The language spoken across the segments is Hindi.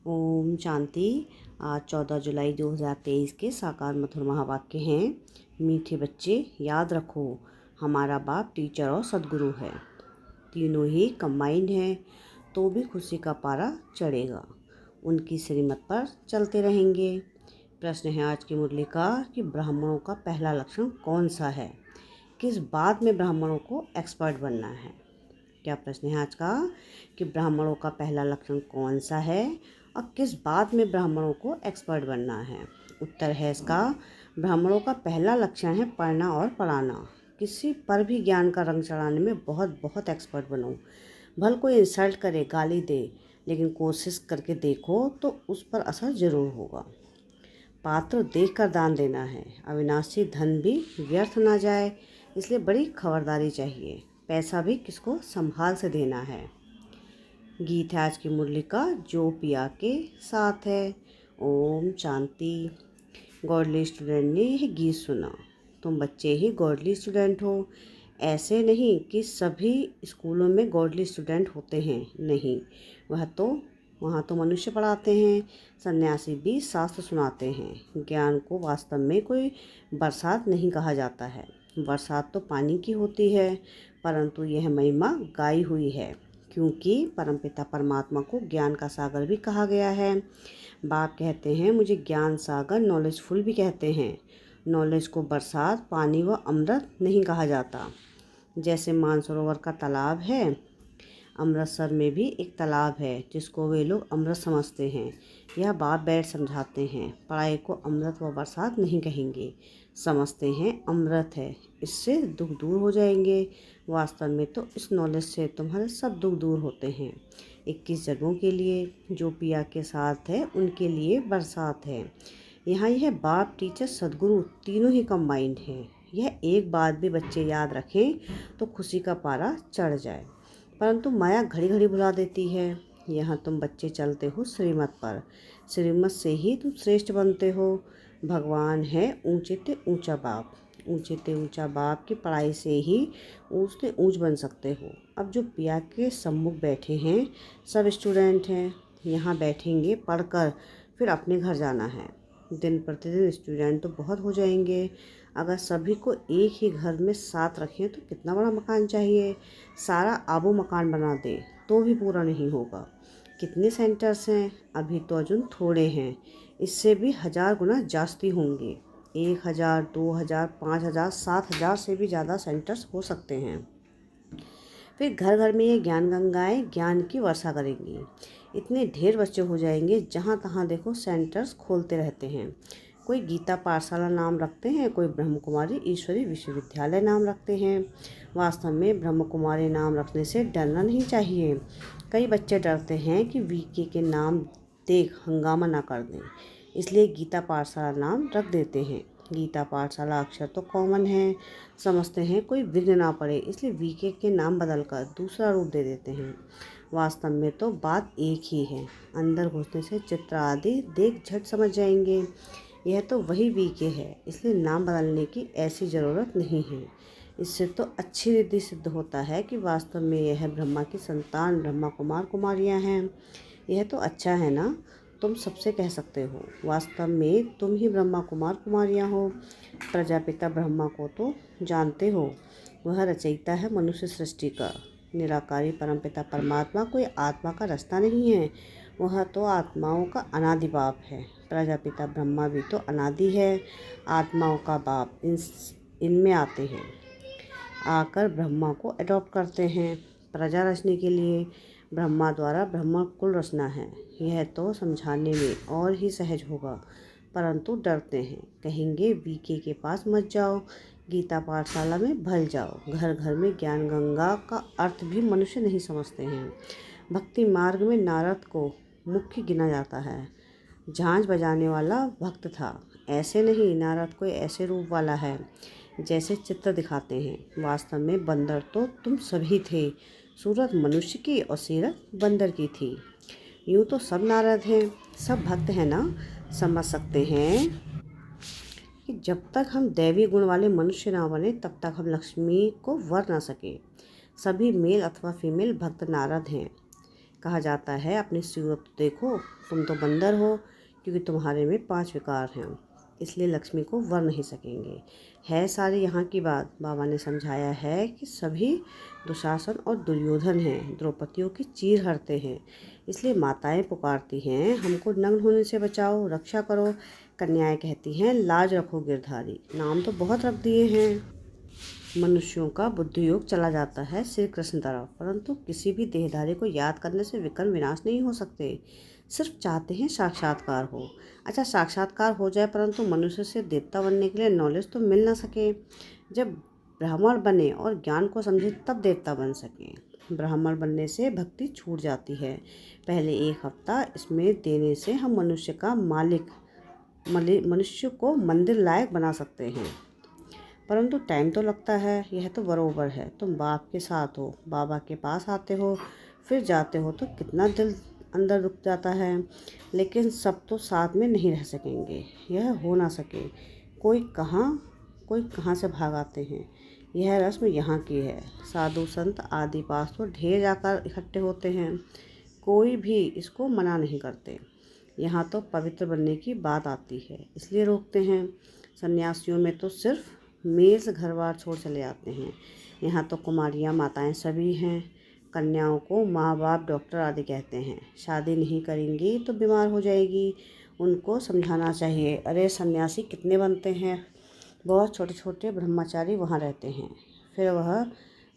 ओम शांति। आज 14 जुलाई 2023 के साकार मधुर महावाक्य हैं। मीठे बच्चे याद रखो, हमारा बाप टीचर और सदगुरु है। तीनों ही कंबाइंड हैं तो भी खुशी का पारा चढ़ेगा। उनकी श्रीमत पर चलते रहेंगे। प्रश्न है आज की मुरली का कि ब्राह्मणों का पहला लक्षण कौन सा है। किस बात में ब्राह्मणों को एक्सपर्ट बनना है। क्या प्रश्न है आज का कि ब्राह्मणों का पहला लक्षण कौन सा है और किस बात में ब्राह्मणों को एक्सपर्ट बनना है। उत्तर है इसका, ब्राह्मणों का पहला लक्षण है पढ़ना और पढ़ाना। किसी पर भी ज्ञान का रंग चढ़ाने में बहुत बहुत एक्सपर्ट बनो। भले कोई इंसल्ट करे, गाली दे, लेकिन कोशिश करके देखो तो उस पर असर जरूर होगा। पात्र देखकर दान देना है। अविनाशी धन भी व्यर्थ ना जाए, इसलिए बड़ी खबरदारी चाहिए। पैसा भी किसको संभाल से देना है। गीत है आज की मुरली का जो पिया के साथ है। ओम शांति। गॉडली स्टूडेंट ने यह गीत सुना। तुम बच्चे ही गॉडली स्टूडेंट हो। ऐसे नहीं कि सभी स्कूलों में गॉडली स्टूडेंट होते हैं, नहीं। वहाँ तो मनुष्य पढ़ाते हैं, सन्यासी भी शास्त्र सुनाते हैं। ज्ञान को वास्तव में कोई बरसात नहीं कहा जाता है। बरसात तो पानी की होती है, परंतु यह महिमा गाई हुई है, क्योंकि परमपिता परमात्मा को ज्ञान का सागर भी कहा गया है। बाप कहते हैं मुझे ज्ञान सागर, नॉलेजफुल भी कहते हैं। नॉलेज को बरसात, पानी व अमृत नहीं कहा जाता। जैसे मानसरोवर का तालाब है, अमृतसर में भी एक तालाब है जिसको वे लोग अमृत समझते हैं। यह बाप बैठ समझाते हैं। पढ़ाई को अमृत व बरसात नहीं कहेंगे, समझते हैं अमृत है, इससे दुख दूर हो जाएंगे। वास्तव में तो इस नॉलेज से तुम्हारे सब दुख दूर होते हैं। 21 जन्मों के लिए जो पिया के साथ है उनके लिए बरसात है। यहाँ यह बाप टीचर सदगुरु तीनों ही कंबाइंड हैं। यह एक बात भी बच्चे याद रखें तो खुशी का पारा चढ़ जाए, परंतु माया घड़ी घड़ी भुला देती है। यहाँ तुम बच्चे चलते हो श्रीमत पर, श्रीमत से ही तुम श्रेष्ठ बनते हो। भगवान है ऊंचे ते ऊंचा बाप, ऊंचे ते ऊंचा बाप की पढ़ाई से ही ऊंच ते ऊंच बन सकते हो। अब जो पिया के सम्मुख बैठे हैं सब स्टूडेंट हैं। यहाँ बैठेंगे पढ़कर, फिर अपने घर जाना है। दिन प्रतिदिन स्टूडेंट तो बहुत हो जाएंगे। अगर सभी को एक ही घर में साथ रखें तो कितना बड़ा मकान चाहिए। सारा आबू मकान बना दें तो भी पूरा नहीं होगा। कितने सेंटर्स हैं, अभी तो अर्जुन थोड़े हैं, इससे भी 1000 गुना जास्ती होंगे। 1000, 2000, 5000, 7000 से भी ज़्यादा सेंटर्स हो सकते हैं। फिर घर घर में ये ज्ञान गंगाएं ज्ञान की वर्षा करेंगी। इतने ढेर बच्चे हो जाएंगे, जहाँ तहाँ देखो सेंटर्स खोलते रहते हैं। कोई गीता पाठशाला नाम रखते हैं, कोई ब्रह्म कुमारी ईश्वरी विश्वविद्यालय नाम रखते हैं। वास्तव में ब्रह्म कुमारी नाम रखने से डरना नहीं चाहिए। कई बच्चे डरते हैं कि वीके के नाम देख हंगामा ना कर दें, इसलिए गीता पाठशाला नाम रख देते हैं। गीता पाठशाला अक्षर तो कॉमन है, समझते हैं कोई विघ्न ना पड़े, इसलिए वीके के नाम बदलकर दूसरा रूप दे देते हैं। वास्तव में तो बात एक ही है। अंदर घुसने से चित्र आदि देख झट समझ जाएंगे, यह तो वही वीके है, इसलिए नाम बदलने की ऐसी ज़रूरत नहीं है। इससे तो अच्छी रीति सिद्ध होता है कि वास्तव में यह ब्रह्मा की संतान ब्रह्मा कुमार कुमारियाँ हैं। यह तो अच्छा है ना, तुम सबसे कह सकते हो वास्तव में तुम ही ब्रह्मा कुमार कुमारियाँ हो। प्रजापिता ब्रह्मा को तो जानते हो, वह रचयिता है मनुष्य सृष्टि का। निराकारी परमपिता परमात्मा कोई आत्मा का रास्ता नहीं है, वह तो आत्माओं का अनादि बाप है। प्रजापिता ब्रह्मा भी तो अनादि है, आत्माओं का बाप इनमें आते हैं, आकर ब्रह्मा को अडॉप्ट करते हैं प्रजा रचने के लिए। ब्रह्मा द्वारा ब्रह्मा कुल रचना है, यह तो समझाने में और ही सहज होगा, परंतु डरते हैं, कहेंगे वीके के पास मत जाओ, गीता पाठशाला में भल जाओ। घर घर में ज्ञान गंगा का अर्थ भी मनुष्य नहीं समझते हैं। भक्ति मार्ग में नारद को मुख्य गिना जाता है। झांझ बजाने वाला भक्त था, ऐसे नहीं, नारद कोई ऐसे रूप वाला है जैसे चित्र दिखाते हैं। वास्तव में बंदर तो तुम सभी थे, सूरत मनुष्य की और सीरत बंदर की थी। यूँ तो सब नारद हैं, सब भक्त हैं ना। समझ सकते हैं कि जब तक हम दैवी गुण वाले मनुष्य ना बने तब तक हम लक्ष्मी को वर ना सके। सभी मेल अथवा फीमेल भक्त नारद हैं। कहा जाता है अपनी सूरत देखो, तुम तो बंदर हो, क्योंकि तुम्हारे में 5 विकार हैं, इसलिए लक्ष्मी को वर नहीं सकेंगे। है सारी यहाँ की बात। बाबा ने समझाया है कि सभी दुशासन और दुर्योधन हैं, द्रौपदियों की चीर हरते हैं, इसलिए माताएं पुकारती हैं हमको नग्न होने से बचाओ, रक्षा करो। कन्याएं कहती हैं लाज रखो गिरधारी। नाम तो बहुत रख दिए हैं। मनुष्यों का बुद्धि योग चला जाता है श्री कृष्ण तरफ, परंतु किसी भी देहधारी को याद करने से विकर्म विनाश नहीं हो सकते। सिर्फ चाहते हैं साक्षात्कार हो। अच्छा, साक्षात्कार हो जाए परंतु मनुष्य से देवता बनने के लिए नॉलेज तो मिल ना सके। जब ब्राह्मण बने और ज्ञान को समझे तब देवता बन सकें। ब्राह्मण बनने से भक्ति छूट जाती है। पहले 1 हफ्ता इसमें देने से हम मनुष्य को मंदिर लायक बना सकते हैं, परंतु टाइम तो लगता है। यह तो बरोबर है, तुम बाप के साथ हो, बाबा के पास आते हो, फिर जाते हो तो कितना दिल अंदर रुक जाता है। लेकिन सब तो साथ में नहीं रह सकेंगे, यह हो ना सके। कोई कहाँ से भाग आते हैं। यह रस्म यहाँ की है। साधु संत आदि पास तो ढेर जाकर इकट्ठे होते हैं, कोई भी इसको मना नहीं करते। यहाँ तो पवित्र बनने की बात आती है, इसलिए रोकते हैं। सन्यासियों में तो सिर्फ मेज घर बार छोड़ चले आते हैं। यहाँ तो कुमारियाँ माताएं सभी हैं। कन्याओं को माँ बाप डॉक्टर आदि कहते हैं। शादी नहीं करेंगी तो बीमार हो जाएगी। उनको समझाना चाहिए। अरे सन्यासी कितने बनते हैं, बहुत छोटे छोटे ब्रह्मचारी वहाँ रहते हैं, फिर वह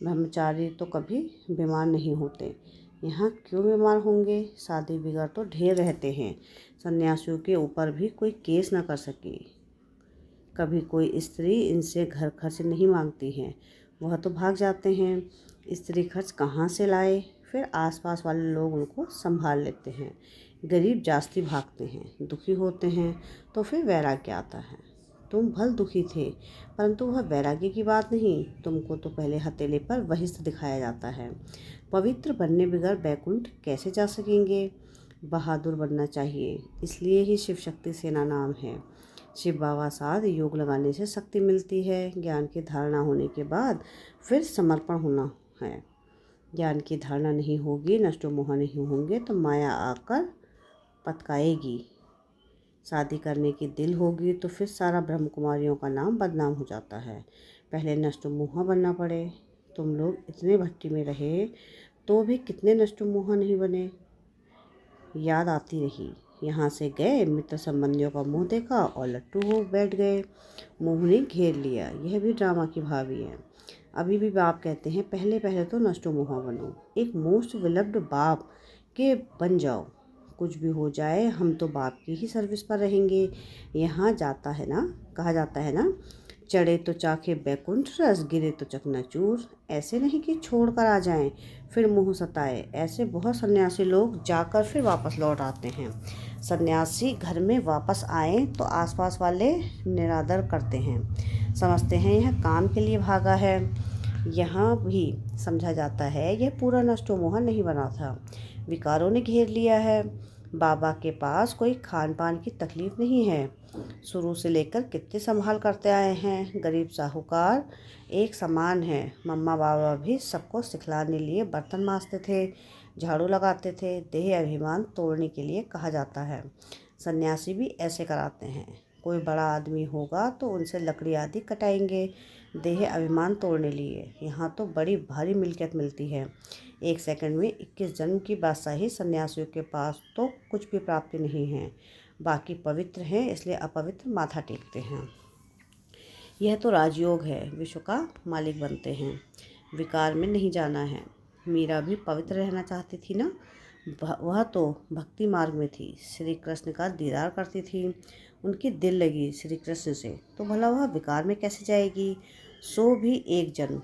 ब्रह्मचारी तो कभी बीमार नहीं होते। यहाँ क्यों बीमार होंगे, शादी बिगड़ तो ढेर रहते हैं। सन्यासियों के ऊपर भी कोई केस न कर सके। कभी कोई स्त्री इनसे घर खर्च नहीं मांगती है, वह तो भाग जाते हैं। स्त्री खर्च कहाँ से लाए, फिर आसपास वाले लोग उनको संभाल लेते हैं। गरीब जास्ती भागते हैं, दुखी होते हैं, तो फिर वैराग्य आता है। तुम भल दुखी थे, परंतु वह वैराग्य की बात नहीं। तुमको तो पहले हथेली पर वहिष्ठ दिखाया जाता है। पवित्र बनने बगैर बैकुंठ कैसे जा सकेंगे। बहादुर बनना चाहिए, इसलिए ही शिव शक्ति सेना नाम है। शिव बाबा साथ योग लगाने से शक्ति मिलती है। ज्ञान की धारणा होने के बाद फिर समर्पण होना है। ज्ञान की धारणा नहीं होगी, नष्टो मोह नहीं होंगे तो माया आकर पटकाएगी। शादी करने की दिल होगी तो फिर सारा ब्रह्म कुमारियों का नाम बदनाम हो जाता है। पहले नष्टो मोह बनना पड़े। तुम लोग इतने भट्टी में रहे तो भी कितने नष्टो मोह नहीं बने। याद आती रही। यहाँ से गए, मित्र संबंधियों का मुंह देखा और लट्टू हो बैठ गए। मुंह ने घेर लिया। यह भी ड्रामा की भावी है। अभी भी बाप कहते हैं पहले पहले तो नष्टो मोह बनो, एक मोस्ट विलव्ड बाप के बन जाओ। कुछ भी हो जाए हम तो बाप की ही सर्विस पर रहेंगे। यहाँ कहा जाता है ना, चढ़े तो चाखे बैकुंठ रस, गिरे तो चकनाचूर। ऐसे नहीं कि छोड़ कर आ जाएं फिर मुँह सताए। ऐसे बहुत सन्यासी लोग जाकर फिर वापस लौट आते हैं। सन्यासी घर में वापस आए तो आसपास वाले निरादर करते हैं, समझते हैं यह काम के लिए भागा है। यहाँ भी समझा जाता है यह पूरा नष्टो मोह नहीं बना था, विकारों ने घेर लिया है। बाबा के पास कोई खान पान की तकलीफ नहीं है। शुरू से लेकर कितने संभाल करते आए हैं। गरीब साहूकार एक समान है। मम्मा बाबा भी सबको सिखलाने लिए बर्तन मांजते थे, झाड़ू लगाते थे। देह अभिमान तोड़ने के लिए कहा जाता है। सन्यासी भी ऐसे कराते हैं। कोई बड़ा आदमी होगा तो उनसे लकड़ी आदि कटाएंगे, देह अभिमान तोड़ने लिए। यहाँ तो बड़ी भारी मिल्कियत मिलती है। 1 सेकंड में 21 जन्म की बादशाही। सन्यासियों के पास तो कुछ भी प्राप्ति नहीं है। बाकी पवित्र हैं, इसलिए अपवित्र माथा टेकते हैं। यह तो राजयोग है, विश्व का मालिक बनते हैं, विकार में नहीं जाना है। मीरा भी पवित्र रहना चाहती थी ना, वह तो भक्ति मार्ग में थी। श्री कृष्ण का दीदार करती थी, उनकी दिल लगी श्री कृष्ण से, तो भला वह विकार में कैसे जाएगी। सो भी 1 जन्म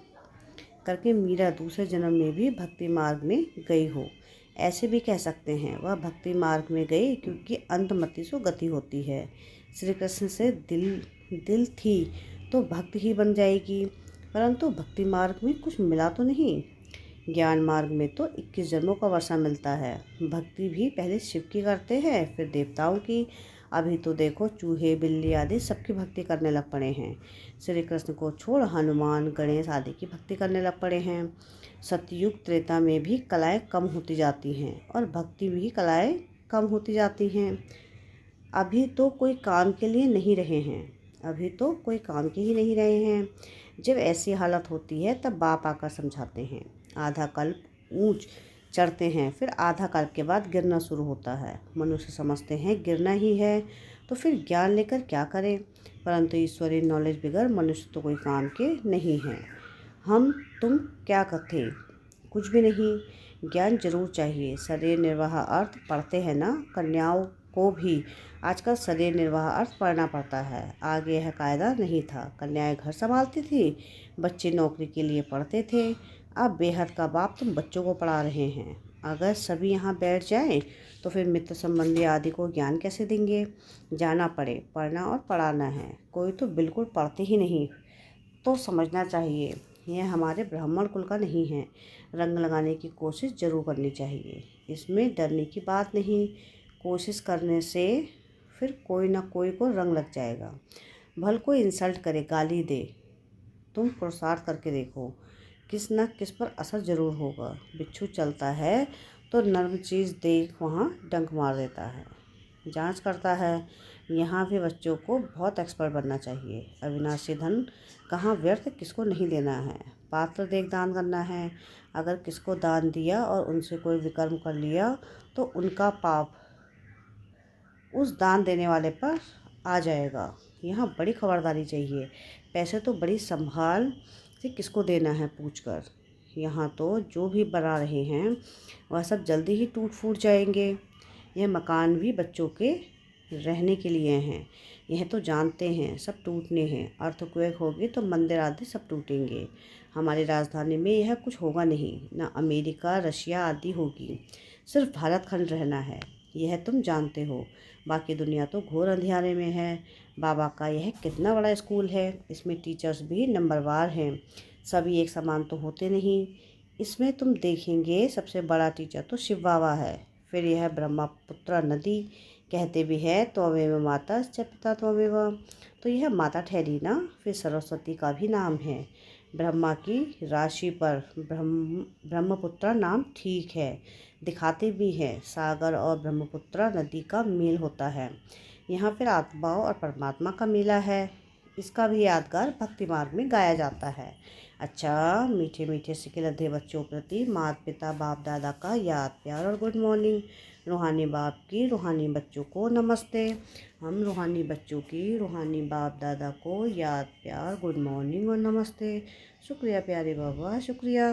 करके मीरा दूसरे जन्म में भी भक्ति मार्ग में गई हो, ऐसे भी कह सकते हैं। वह भक्ति मार्ग में गई क्योंकि अंतमति से गति होती है। श्री कृष्ण से दिल थी तो भक्त ही बन जाएगी, परंतु भक्ति मार्ग में कुछ मिला तो नहीं। ज्ञान मार्ग में तो 21 जन्मों का वर्षा मिलता है। भक्ति भी पहले शिव की करते हैं, फिर देवताओं की। अभी तो देखो चूहे बिल्ली आदि सबकी भक्ति करने लग पड़े हैं। श्री कृष्ण को छोड़ हनुमान गणेश आदि की भक्ति करने लग पड़े हैं। सतयुग त्रेता में भी कलाएं कम होती जाती हैं और भक्ति भी कलाएं कम होती जाती हैं। अभी तो कोई काम के लिए नहीं रहे हैं, अभी तो कोई काम के ही नहीं रहे हैं। जब ऐसी हालत होती है तब बाप आकर समझाते हैं। आधा कल्प ऊंच चढ़ते हैं, फिर आधा कल्प के बाद गिरना शुरू होता है। मनुष्य समझते हैं गिरना ही है, तो फिर ज्ञान लेकर क्या करें। परंतु ईश्वरीय नॉलेज बगैर मनुष्य तो कोई काम के नहीं है। हम तुम क्या करते, कुछ भी नहीं। ज्ञान जरूर चाहिए। शरीर निर्वाह अर्थ पढ़ते हैं ना, कन्याओं को भी आजकल शरीर निर्वाह अर्थ पढ़ना पड़ता है। आगे यह कायदा नहीं था। कन्याएं घर संभालती थी, बच्चे नौकरी के लिए पढ़ते थे। अब बेहद का बाप तुम बच्चों को पढ़ा रहे हैं। अगर सभी यहाँ बैठ जाएं तो फिर मित्र संबंधी आदि को ज्ञान कैसे देंगे। जाना पड़े, पढ़ना और पढ़ाना है। कोई तो बिल्कुल पढ़ते ही नहीं, तो समझना चाहिए यह हमारे ब्राह्मण कुल का नहीं है। रंग लगाने की कोशिश जरूर करनी चाहिए, इसमें डरने की बात नहीं। कोशिश करने से फिर कोई ना कोई को रंग लग जाएगा। भल कोई इंसल्ट करे, गाली दे, तुम पुरुषार्थ करके देखो, किस न किस पर असर जरूर होगा। बिच्छू चलता है तो नर्म चीज़ देख वहाँ डंक मार देता है, जांच करता है। यहाँ भी बच्चों को बहुत एक्सपर्ट बनना चाहिए। अविनाशी धन कहाँ व्यर्थ, किसको नहीं देना है। पात्र देख दान करना है। अगर किसको दान दिया और उनसे कोई विकर्म कर लिया तो उनका पाप उस दान देने वाले पर आ जाएगा। यहाँ बड़ी खबरदारी चाहिए। पैसे तो बड़ी संभाल से किसको देना है पूछकर। यहाँ तो जो भी बना रहे हैं वह सब जल्दी ही टूट फूट जाएंगे। यह मकान भी बच्चों के रहने के लिए हैं, यह तो जानते हैं सब टूटने हैं। अर्थक्वेक होगी तो मंदिर आदि सब टूटेंगे। हमारी राजधानी में यह कुछ होगा नहीं, ना अमेरिका रशिया आदि होगी। सिर्फ भारत खंड रहना है, यह तुम जानते हो। बाकी दुनिया तो घोर अंधियारे में है। बाबा का यह कितना बड़ा स्कूल है, इसमें टीचर्स भी नंबरवार हैं। सभी एक समान तो होते नहीं। इसमें तुम देखेंगे सबसे बड़ा टीचर तो शिव बाबा है। फिर यह ब्रह्मपुत्र नदी, कहते भी है त्वमेव माता च पिता त्वमेव, तो यह माता ठहरी ना। फिर सरस्वती का भी नाम है। ब्रह्मा की राशि पर ब्रह्मपुत्र नाम ठीक है, दिखाते भी हैं। सागर और ब्रह्मपुत्र नदी का मेल होता है। यहाँ फिर आत्माओं और परमात्मा का मेला है। इसका भी यादगार भक्ति मार्ग में गाया जाता है। अच्छा, मीठे मीठे सिकिलधे बच्चों प्रति माता पिता बाप दादा का याद प्यार और गुड मॉर्निंग। रूहानी बाप की रूहानी बच्चों को नमस्ते। हम रूहानी बच्चों की रूहानी बाप दादा को याद प्यार गुड मॉर्निंग और नमस्ते। शुक्रिया प्यारे बाबा, शुक्रिया।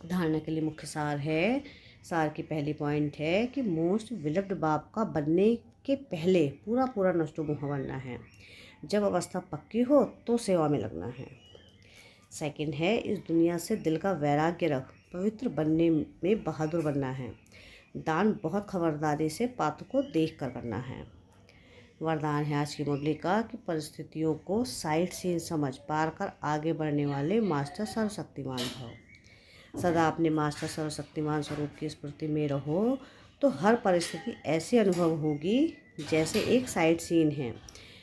धारणा के लिए मुख्य सार है। सार की पहली पॉइंट है कि मोस्ट विलव्ड बाप का बनने के पहले पूरा नष्टोमुहा बनना है। जब अवस्था पक्की हो तो सेवा में लगना है। सेकंड है, इस दुनिया से दिल का वैराग्य रख, पवित्र बनने में बहादुर बनना है। दान बहुत खबरदारी से पात्र को देख कर करना है। वरदान है आज की मुरली का कि परिस्थितियों को साइड सीन समझ पार कर आगे बढ़ने वाले मास्टर सर्वशक्तिमान भव। सदा अपने मास्टर सर्वशक्तिमान स्वरूप की स्मृति में रहो तो हर परिस्थिति ऐसी अनुभव होगी जैसे एक साइड सीन है।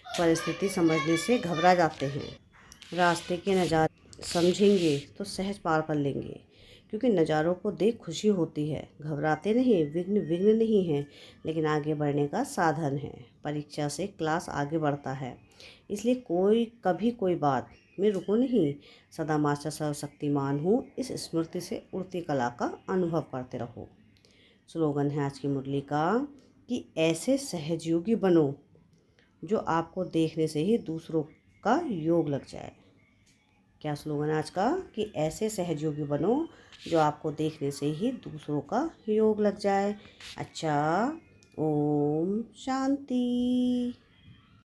परिस्थिति समझने से घबरा जाते हैं, रास्ते के नज़ारे समझेंगे तो सहज पार कर लेंगे, क्योंकि नज़ारों को देख खुशी होती है। घबराते नहीं, विघ्न नहीं है, लेकिन आगे बढ़ने का साधन है। परीक्षा से क्लास आगे बढ़ता है, इसलिए कभी कोई बात में रुको नहीं। सदा मास्टर सर्वशक्तिमान हूँ इस स्मृति से उड़ती कला का अनुभव करते रहो। स्लोगन है आज की मुरली का कि ऐसे सहजयोगी बनो जो आपको देखने से ही दूसरों का योग लग जाए। क्या स्लोगन आज का कि ऐसे सहयोगी बनो जो आपको देखने से ही दूसरों का योग लग जाए। अच्छा, ओम शांति।